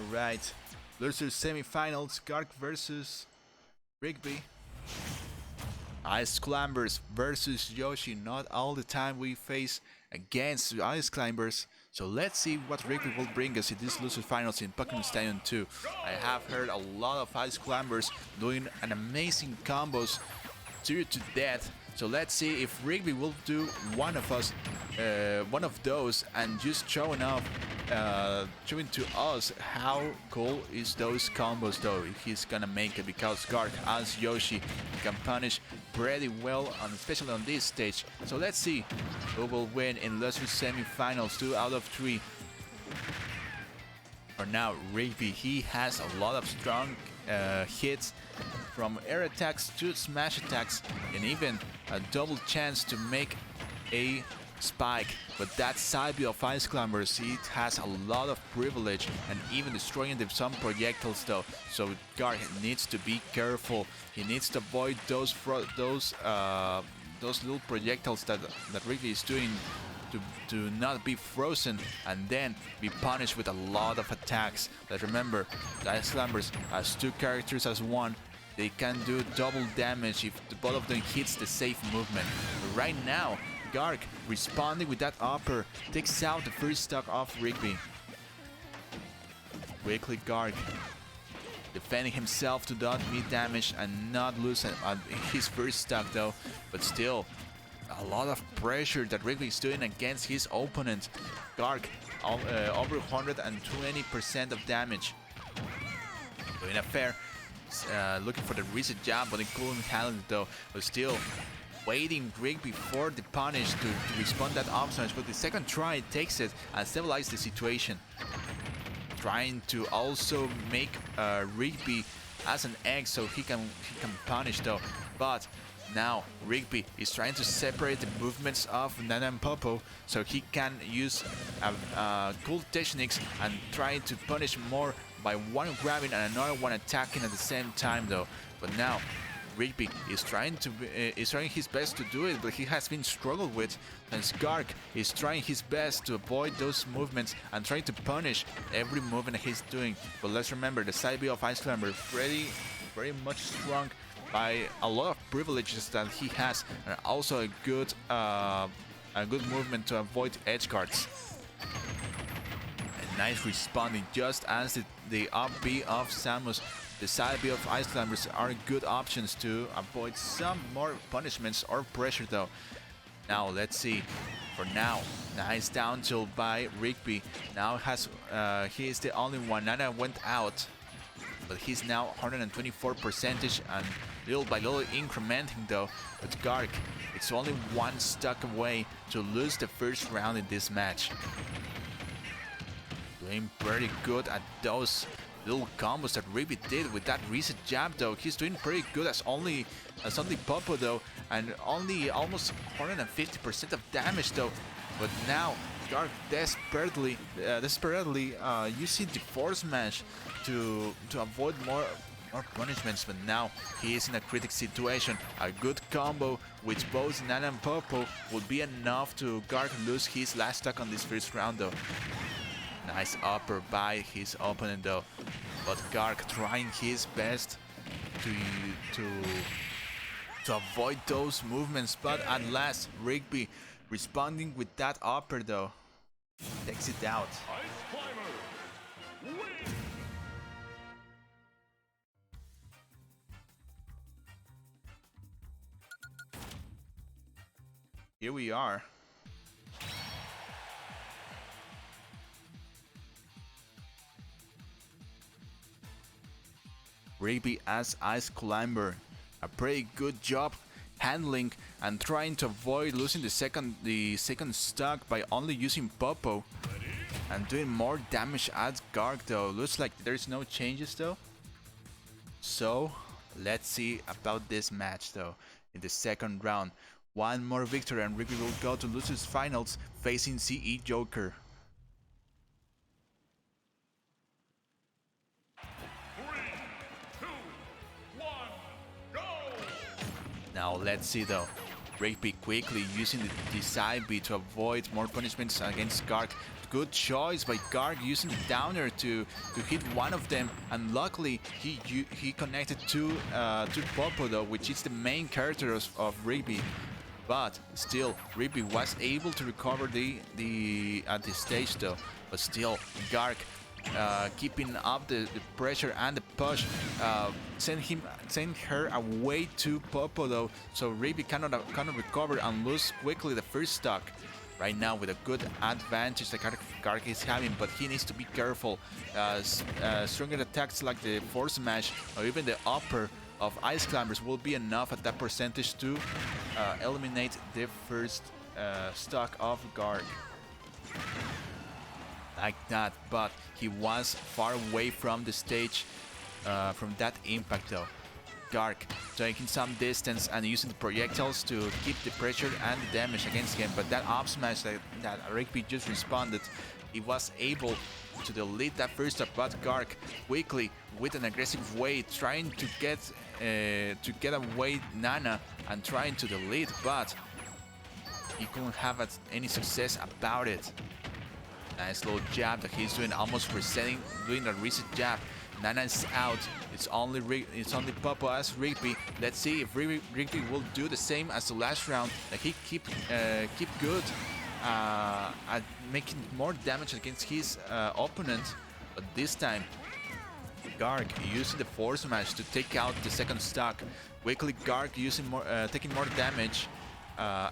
Alright, losers semifinals, Gark versus Rigby. Ice Climbers versus Yoshi. Not all the time we face against Ice Climbers. So let's see what Rigby will bring us in these loser finals in Pokemon Stadium 2. I have heard a lot of Ice Climbers doing an amazing combos 0 to death. So let's see if Rigby will do one of those and just showing to us how cool is those combos though. If he's gonna make it, because Gark as Yoshi can punish pretty well, especially on this stage. So let's see who will win in loser semi-finals. 2 out of 3. For now, Rigby, he has a lot of strong hits, from air attacks to smash attacks, and even a double chance to make a spike. But that side B of Ice Climbers, it has a lot of privilege and even destroying some projectiles though. So Gark needs to be careful. He needs to avoid those little projectiles that Rigby is doing, to not be frozen and then be punished with a lot of attacks. But remember, the Ice Climbers as 2 characters as one, they can do double damage if both of them hits the safe movement. But right now, Gark responding with that upper takes out the first stock of Rigby. Quickly Gark defending himself to not be damaged and not lose his first stock though, but still a lot of pressure that Rigby is doing against his opponent. Gark over 120% of damage. Doing a fair, looking for the reset jab, but he couldn't handle it though. But still waiting Rigby for the punish to respond that up smash, but the second try takes it and stabilize the situation. Trying to also make Rigby as an egg so he can punish though, but now Rigby is trying to separate the movements of Nana and Popo so he can use cool techniques and try to punish more by one grabbing and another one attacking at the same time though. But now Rigby is trying his best to do it, but he has been struggled with, and Gark is trying his best to avoid those movements and trying to punish every movement he's doing. But let's remember, the side B of Ice Climber very much strong by a lot of privileges that he has, and also a good movement to avoid edge guards. And nice responding just as the up B of Samus. The side B of Ice Climbers are good options to avoid some more punishments or pressure though. Now let's see. For now, nice down tilt by Rigby. Now he is the only one. Nana went out, but he's now 124% and little by little incrementing though. But Gark, it's only one stock away to lose the first round in this match. Doing pretty good at those little combos that Rigby did with that reset jab though. He's doing pretty good as only Popo though, and only almost 150% of damage though. But now Gark desperately using the force smash to avoid more punishments, but now he is in a critical situation. A good combo with both Nana and Popo would be enough to Gark lose his last stock on this first round though. Nice upper by his opponent though, but Gark trying his best to avoid those movements, but at last Rigby responding with that upper though, takes it out. Here we are. Rigby as Ice Climber, a pretty good job handling and trying to avoid losing the second stock by only using Popo and doing more damage at Gark though. Looks like there's no changes though. So let's see about this match though. In the second round, one more victory and Rigby will go to losers finals facing CE Joker. Now let's see though. Rigby quickly using the side B to avoid more punishments against Garg. Good choice by Garg using the downer to hit one of them, and luckily he connected to Popo though, which is the main character of Rigby. But still, Rigby was able to recover at the stage though. But still, Garg keeping up the pressure and the push, send her away to Popo though, so Rigby cannot recover and lose quickly the first stock. Right now with a good advantage that Garg is having, but he needs to be careful. Stronger attacks like the force smash or even the upper of Ice Climbers will be enough at that percentage to eliminate the first stock of Garg. Like that, but he was far away from the stage from that impact though. Garg taking some distance and using the projectiles to keep the pressure and the damage against him, but that up smash that Rigby just responded, he was able to delete that first stock, but Garg quickly with an aggressive way trying to get away Nana and trying to delete, but he couldn't have any success about it. Nice little jab that he's doing, almost resetting, doing a reset jab. Nana is out. It's only Popo as Rigby. Let's see if Rigby will do the same as the last round. That he keep good at making more damage against his opponent. But this time, Garg using the force smash to take out the second stock. Quickly, Garg taking more damage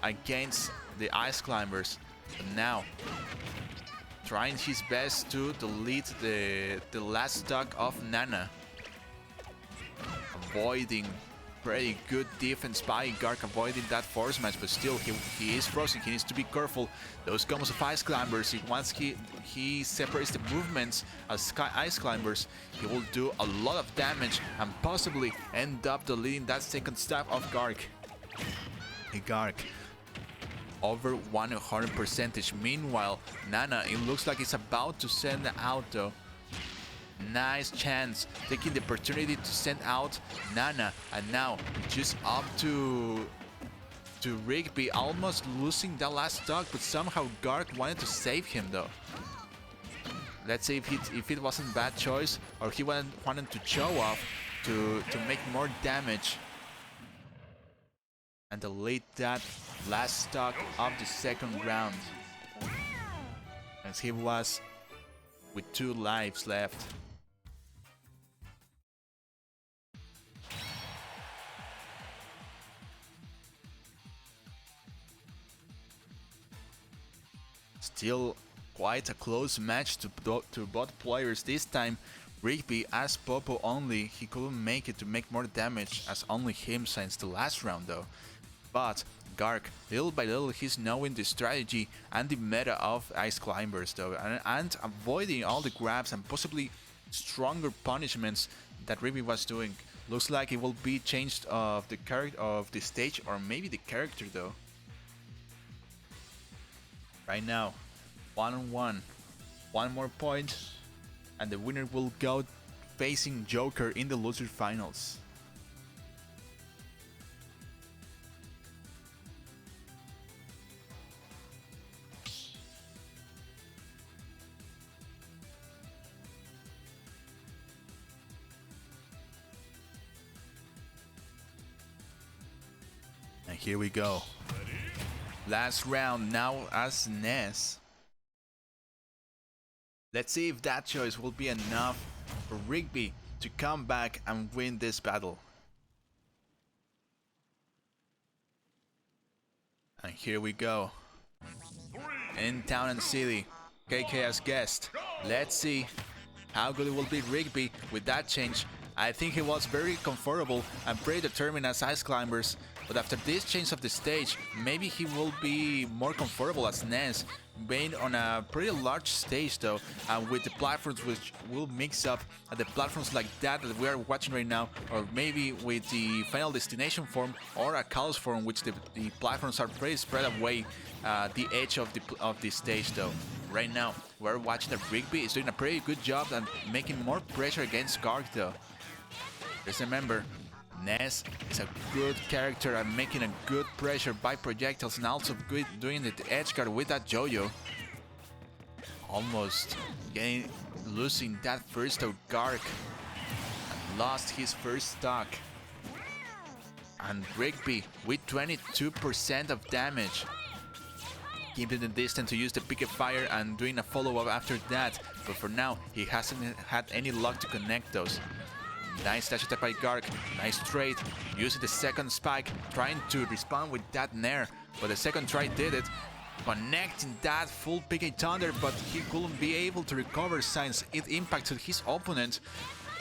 against the Ice Climbers. But now, trying his best to delete the last stock of Nana. Avoiding pretty good defense by Garg, avoiding that force smash, but still he is frozen. He needs to be careful. Those combos of Ice Climbers, once he separates the movements as Ice Climbers, he will do a lot of damage and possibly end up deleting that second stock of Garg. Garg over 100%. Meanwhile, Nana, it looks like it's about to send out though. Nice chance, taking the opportunity to send out Nana, and now just up to Rigby, almost losing that last stock, but somehow Garg wanted to save him though. Let's see if it wasn't a bad choice or he wanted to show off to make more damage and delete that last stock of the second round, as he was with 2 lives left. Still quite a close match to both players. This time Rigby as Popo only, he couldn't make it to make more damage as only him since the last round though. But Garg, little by little, he's knowing the strategy and the meta of Ice Climbers though, and avoiding all the grabs and possibly stronger punishments that Rigby was doing. Looks like it will be changed of the character of the stage, or maybe the character though. Right now, 1-on-1, one more point, and the winner will go facing Joker in the loser finals. And here we go. Last round now as Ness. Let's see if that choice will be enough for Rigby to come back and win this battle. And here we go. In Town and City, KK as guest. Let's see how good it will be Rigby with that change. I think he was very comfortable and pretty determined as Ice Climbers, but after this change of the stage, maybe he will be more comfortable as Ness, being on a pretty large stage though, and with the platforms which will mix up at the platforms like that we are watching right now, or maybe with the Final Destination form or a Kalos form, which the platforms are pretty spread away the edge of the stage though. Right now, we're watching that Rigby is doing a pretty good job at making more pressure against Garg though. Just remember, Ness is a good character at making a good pressure by projectiles and also good doing the edge guard with that Jojo. Almost losing that first of Gark and lost his first stock. And Rigby with 22% of damage. Keeping the distance to use the Picket Fire and doing a follow-up after that, but for now he hasn't had any luck to connect those. Nice dash attack by Gark, nice trade, using the second spike, trying to respond with that Nair, but the second try did it, connecting that full PK Thunder, but he couldn't be able to recover since it impacted his opponent.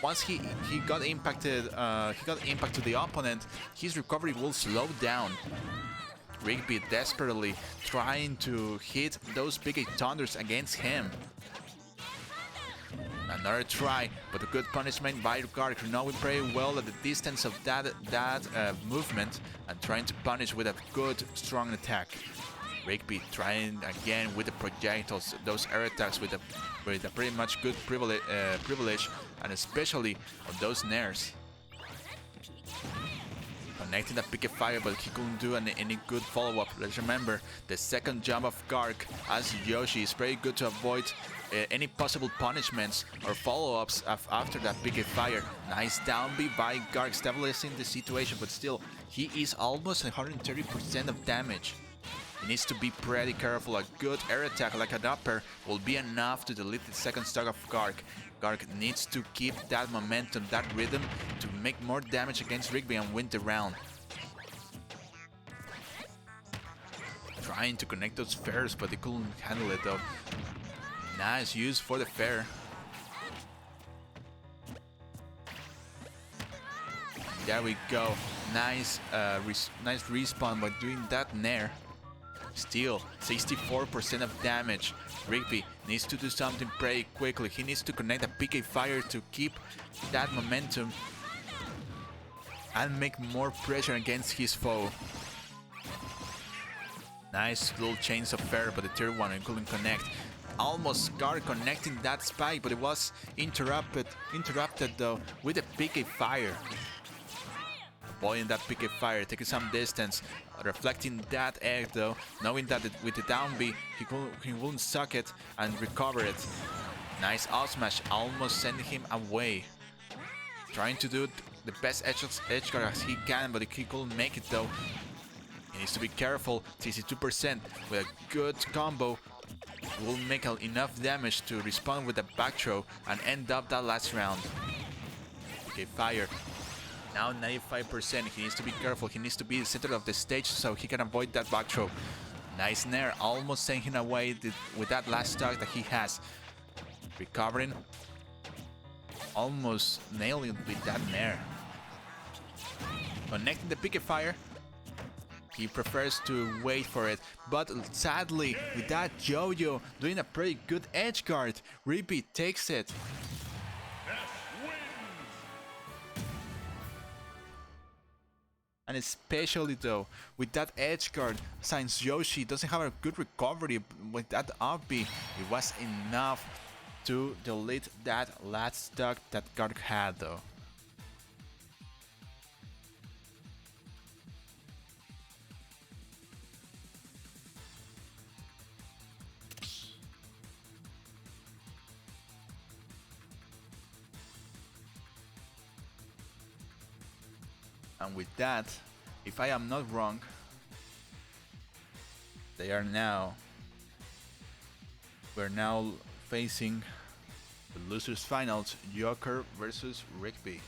Once he got impacted to the opponent, his recovery will slow down. Rigby desperately trying to hit those PK Thunders against him. Another try, but a good punishment by Gark, knowing very well at the distance of that movement and trying to punish with a good, strong attack. Rigby trying again with the projectiles, those air attacks with a pretty much good privilege, and especially on those Nairs. Connecting that Picket Fire, but he couldn't do any good follow-up. Let's remember the second jump of Gark as Yoshi is very good to avoid any possible punishments or follow-ups after that Picket Fire. Nice down B by Gark, stabilizing the situation, but still, he is almost 130% of damage. He needs to be pretty careful. A good air attack like an upper will be enough to delete the second stock of Gark. Gark needs to keep that momentum, that rhythm, to make more damage against Rigby and win the round. Trying to connect those fairs, but they couldn't handle it though. Nice use for the fair. There we go. Nice respawn by doing that Nair. Still, 64% of damage. Rigby needs to do something pretty quickly. He needs to connect a PK Fire to keep that momentum and make more pressure against his foe. Nice little chains of fair, but the third one couldn't connect. Almost Gark connecting that spike, but it was interrupted though with a PK Fire. Avoiding that PK Fire, taking some distance, reflecting that egg though, knowing that with the down B he won't suck it and recover it. Nice out smash, almost sending him away. Trying to do the best edge guard as he can, but he couldn't make it though. He needs to be careful. 62% with a good combo will make enough damage to respond with a back throw and end up that last round. Okay, Fire. Now 95%, he needs to be careful, he needs to be the center of the stage so he can avoid that back throw. Nice Nair, almost sending him away with that last stock that he has. Recovering, almost nailing it with that Nair. Connecting the Picket Fire, he prefers to wait for it, but sadly, with that Jojo doing a pretty good edge guard, Rigby takes it. And especially though, with that edge guard, since Yoshi doesn't have a good recovery with that up B, it was enough to delete that last stock that Gark had though. And with that, if I am not wrong, we're now facing the losers finals, Joker versus Rigby.